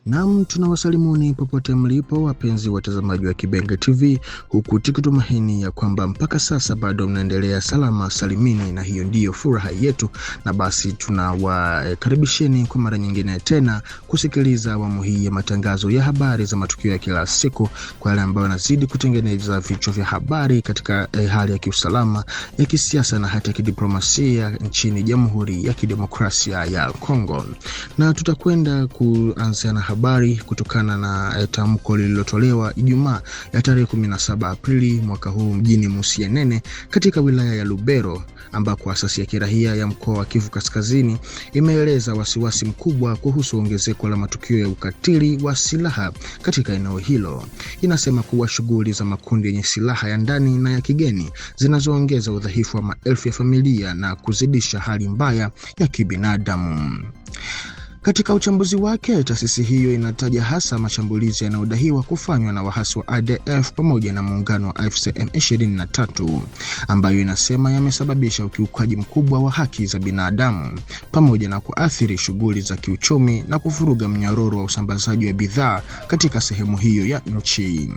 Naam, tunawasalimuni popote mlipo wapenzi watazamaji wa Kibenge TV, huku tukitumaini ya kwamba mpaka sasa bado mnaendelea salama salimini, na hiyo ndiyo furaha yetu. Na basi tunawakaribisheni kwa mara nyingine tena kusikiliza awamu hii ya matangazo ya habari za matukio ya kila siku, kwa wale ambao wanazidi kutengeneza vichwa vya habari katika hali ya kiusalama, ya kisiasa na hata kidiplomasia nchini Jamhuri ya Kidemokrasia ya Kongo. Na tutakwenda kuanza na habari kutokana na tamko lililotolewa Ijumaa ya tarehe 17 Aprili mwaka huu mjini Musienene katika wilaya ya Lubero, ambako asasi ya kirahia ya mkoa wa Kivu Kaskazini imeeleza wasiwasi mkubwa kuhusu ongezeko la matukio ya ukatili wa silaha katika eneo hilo. Inasema kuwa shughuli za makundi yenye silaha ya ndani na ya kigeni zinazoongeza udhaifu wa maelfu ya familia na kuzidisha hali mbaya ya kibinadamu. Katika uchambuzi wake, taasisi hiyo inataja hasa mashambulizi yanayodaiwa kufanywa na wahasi wa ADF pamoja na muungano wa AFC M23, ambayo inasema yamesababisha ukiukaji mkubwa wa haki za binadamu pamoja na kuathiri shughuli za kiuchumi na kuvuruga mnyororo wa usambazaji wa bidhaa katika sehemu hiyo ya nchi.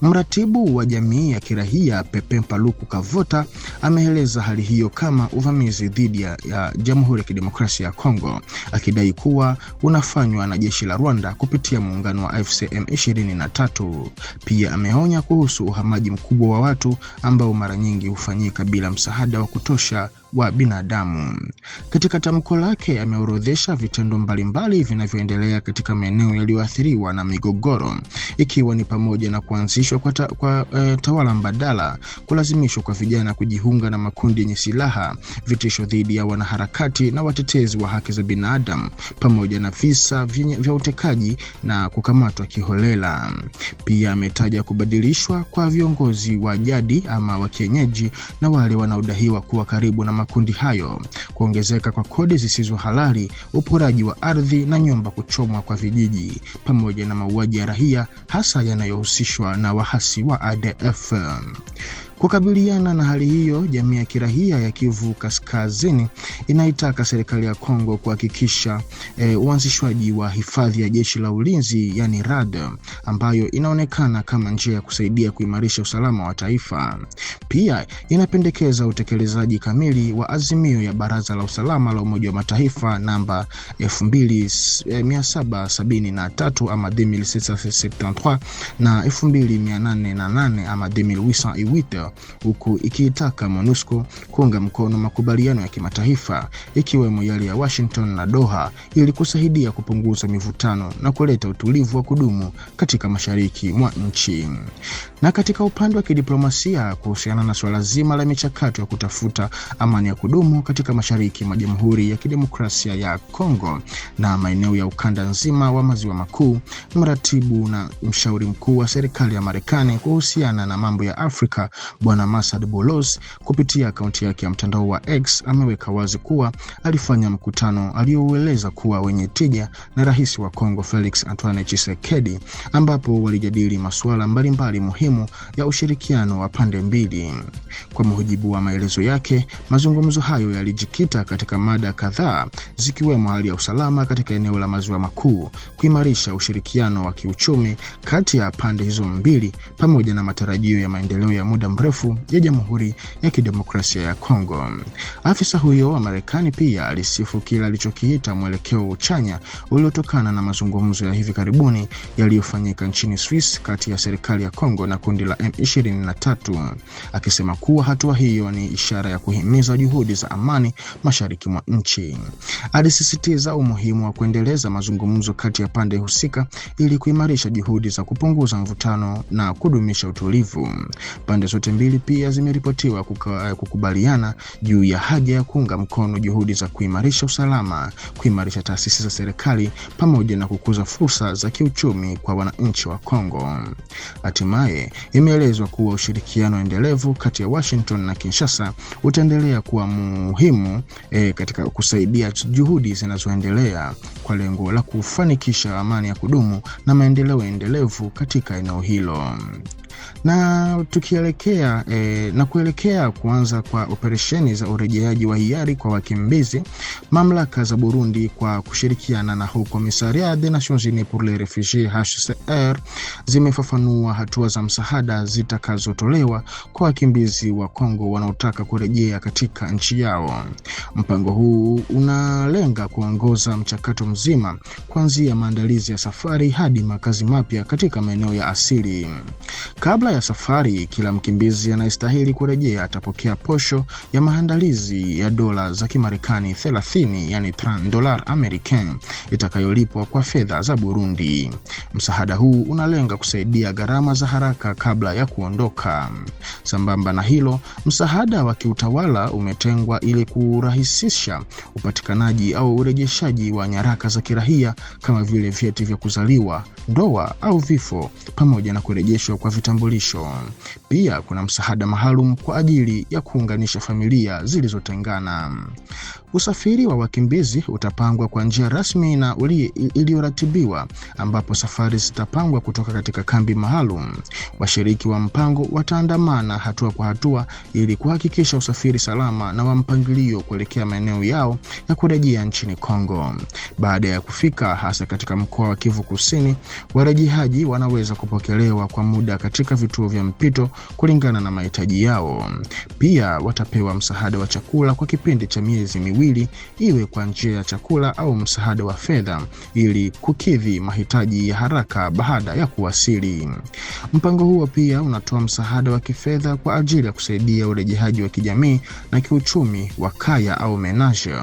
Mratibu wa jamii ya kirahia Pepe Paluku Kavota ameeleza hali hiyo kama uvamizi dhidi ya Jamhuri ya Kidemokrasia ya Kongo, akidai kuwa unafanywa na jeshi la Rwanda kupitia muungano wa AFC M23. Pia ameonya kuhusu uhamaji mkubwa wa watu ambao mara nyingi hufanyika bila msaada wa kutosha wa binadamu. Katika tamko lake ameorodhesha vitendo mbalimbali vinavyoendelea katika maeneo yaliyoathiriwa na migogoro, ikiwa ni pamoja na kuanzishwa kwa tawala mbadala, kulazimishwa kwa vijana kujiunga na makundi yenye silaha, vitisho dhidi ya wanaharakati na watetezi wa haki za binadamu, pamoja na visa vya utekaji na kukamatwa kiholela. Pia ametaja kubadilishwa kwa viongozi wa jadi ama wa kienyeji na wale wanaodaiwa kuwa karibu na makundi hayo, kuongezeka kwa kodi zisizo halali, uporaji wa ardhi na nyumba kuchomwa kwa vijiji, pamoja na mauaji ya raia hasa yanayohusishwa na wahasi wa ADF. Kukabiliana na hali hiyo, jamii ya kirahia ya Kivu Kaskazini inaitaka serikali ya Kongo kuhakikisha uanzishwaji wa hifadhi ya jeshi la ulinzi yani RAD, ambayo inaonekana kama njia ya kusaidia kuimarisha usalama wa taifa. Pia inapendekeza utekelezaji kamili wa azimio ya Baraza la Usalama la Umoja wa Mataifa namba 2773 ama 2673 na 2808 ama 2808, huku ikiitaka MONUSCO kuunga mkono makubaliano ya kimataifa ikiwemo yale ya Washington na Doha ili kusaidia kupunguza mivutano na kuleta utulivu wa kudumu katika mashariki mwa nchi. Na katika upande wa kidiplomasia, kuhusiana na swala zima la michakato ya kutafuta amani ya kudumu katika mashariki mwa Jamhuri ya Kidemokrasia ya Kongo na maeneo ya ukanda nzima wa Maziwa Makuu, mratibu na mshauri mkuu wa serikali ya Marekani kuhusiana na mambo ya Afrika Bwana Masad Boulos kupitia akaunti yake ya mtandao wa X ameweka wazi kuwa alifanya mkutano alioueleza kuwa wenye tija na rais wa Kongo Felix Antoine Tshisekedi, ambapo walijadili masuala mbalimbali muhimu ya ushirikiano wa pande mbili. Kwa mujibu wa maelezo yake, mazungumzo hayo yalijikita katika mada kadhaa zikiwemo hali ya usalama katika eneo la Maziwa Makuu, kuimarisha ushirikiano wa kiuchumi kati ya pande hizo mbili, pamoja na matarajio ya maendeleo ya muda mrefu ya Jamhuri ya Kidemokrasia ya Kongo. Afisa huyo wa Marekani pia alisifu kile alichokiita mwelekeo chanya uliotokana na mazungumzo ya hivi karibuni yaliyofanyika nchini Swiss kati ya serikali ya Kongo na kundi la M23, akisema kuwa hatua hiyo ni ishara ya kuhimiza juhudi za amani mashariki mwa nchi. Alisisitiza umuhimu wa kuendeleza mazungumzo kati ya pande husika ili kuimarisha juhudi za kupunguza mvutano na kudumisha utulivu. Pande zote mbili pia zimeripotiwa kukubaliana juu ya haja ya kuunga mkono juhudi za kuimarisha usalama, kuimarisha taasisi za serikali pamoja na kukuza fursa za kiuchumi kwa wananchi wa Kongo. Hatimaye imeelezwa kuwa ushirikiano endelevu kati ya Washington na Kinshasa utaendelea kuwa muhimu katika kusaidia juhudi zinazoendelea kwa lengo la kufanikisha amani ya kudumu na maendeleo endelevu katika eneo hilo. Na tukielekea kuelekea kuanza kwa operesheni za urejeaji wa hiari kwa wakimbizi, mamlaka za Burundi kwa kushirikiana na Haut Commissariat des Nations Unies pour les Refugiés HCR zimefafanua hatua za msaada zitakazotolewa kwa wakimbizi wa Kongo wanaotaka kurejea katika nchi yao. Mpango huu unalenga kuongoza mchakato mzima kuanzia maandalizi ya safari hadi makazi mapya katika maeneo ya asili. Kabla ya safari, kila mkimbizi anayestahili kurejea atapokea posho ya maandalizi ya dola za Kimarekani 30, yani $30 American, itakayolipwa kwa fedha za Burundi. Msaada huu unalenga kusaidia gharama za haraka kabla ya kuondoka. Sambamba na hilo, msaada wa kiutawala umetengwa ili kurahisisha upatikanaji au urejeshaji wa nyaraka za kiraia kama vile vyeti vya kuzaliwa, ndoa au vifo, pamoja na kurejeshwa kwa vitambulisho. Pia kuna msaada maalum kwa ajili ya kuunganisha familia zilizotengana. Usafiri wa wakimbizi utapangwa kwa njia rasmi na iliyoratibiwa, ambapo safari zitapangwa kutoka katika kambi maalum. Washiriki wa mpango wataandamana hatua kwa hatua ili kuhakikisha usafiri salama na wa mpangilio kuelekea maeneo yao ya kurejea nchini Kongo. Baada ya kufika, hasa katika mkoa wa Kivu Kusini, warejeaji wanaweza kupokelewa kwa muda katika vituo vya mpito kulingana na mahitaji yao. Pia watapewa msaada wa chakula kwa kipindi cha miezi miwili, iwe kwa njia ya chakula au msaada wa fedha, ili kukidhi mahitaji ya haraka baada ya kuwasili. Mpango huo pia unatoa msaada wa kifedha kwa ajili ya kusaidia urejeaji wa kijamii na kiuchumi wa kaya au menage.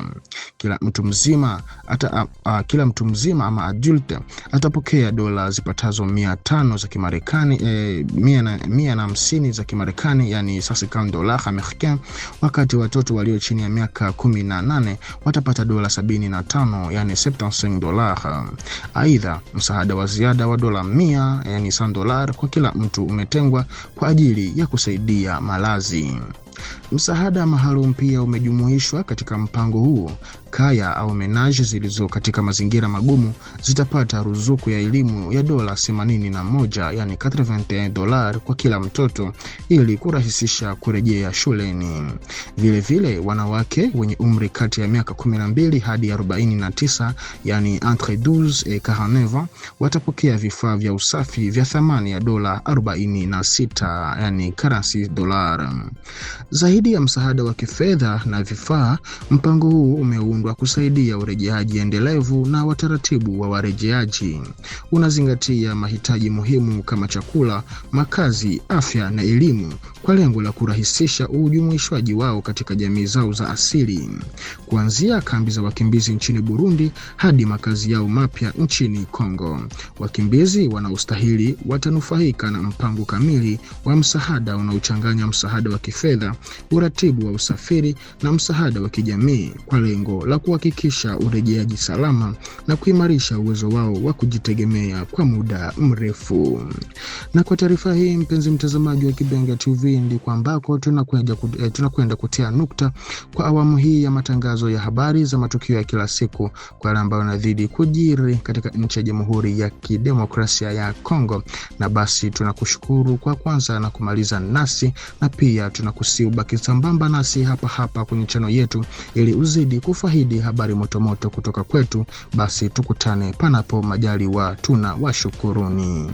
Kila mtu mzima ama adult atapokea dola zipatazo 500 za Kimarekani, 150 za Kimarekani, yani $60 American, wakati watoto walio chini ya miaka 18 watapata dola 75, yani $75. Aidha, msaada wa ziada wa dola 100, yani $100 kwa kila mtu umetengwa kwa ajili ya kusaidia malazi. Msaada maalum pia umejumuishwa katika mpango huo. Kaya au menage zilizo katika mazingira magumu zitapata ruzuku ya elimu ya dola 81, yani $81 kwa kila mtoto ili kurahisisha kurejea shuleni. Vile vile, wanawake wenye umri kati ya miaka 12 hadi 49, yani entre 12 et 49, watapokea vifaa vya usafi vya thamani ya dola 46, yani $46. Zaidi ya msaada wa kifedha na vifaa, mpango huu umeundwa kusaidia urejeaji endelevu na wataratibu wa warejeaji. Unazingatia mahitaji muhimu kama chakula, makazi, afya na elimu kwa lengo la kurahisisha ujumuishwaji wao katika jamii zao za asili. Kuanzia kambi za wakimbizi nchini Burundi hadi makazi yao mapya nchini Kongo, wakimbizi wanaostahili watanufaika na mpango kamili wa msaada unaochanganya msaada wa kifedha, uratibu wa usafiri na msaada wa kijamii kwa lengo la kuhakikisha urejeaji salama na kuimarisha uwezo wao wa kujitegemea kwa muda mrefu. Na kwa taarifa hii, mpenzi mtazamaji wa Kibenga TV, ndiko ambako tunakwenda kutia nukta kwa awamu hii ya matangazo ya habari za matukio ya kila siku kwa wale ambao wanazidi kujiri katika nchi ya Jamhuri ya Kidemokrasia ya Kongo. Na basi tunakushukuru kwa kwanza na kumaliza nasi, na pia tunakusihi ubaki sambamba nasi hapa kwenye channel yetu ili uzidi kufaidi habari motomoto kutoka kwetu. Basi tukutane panapo majaliwa, tunawashukuruni.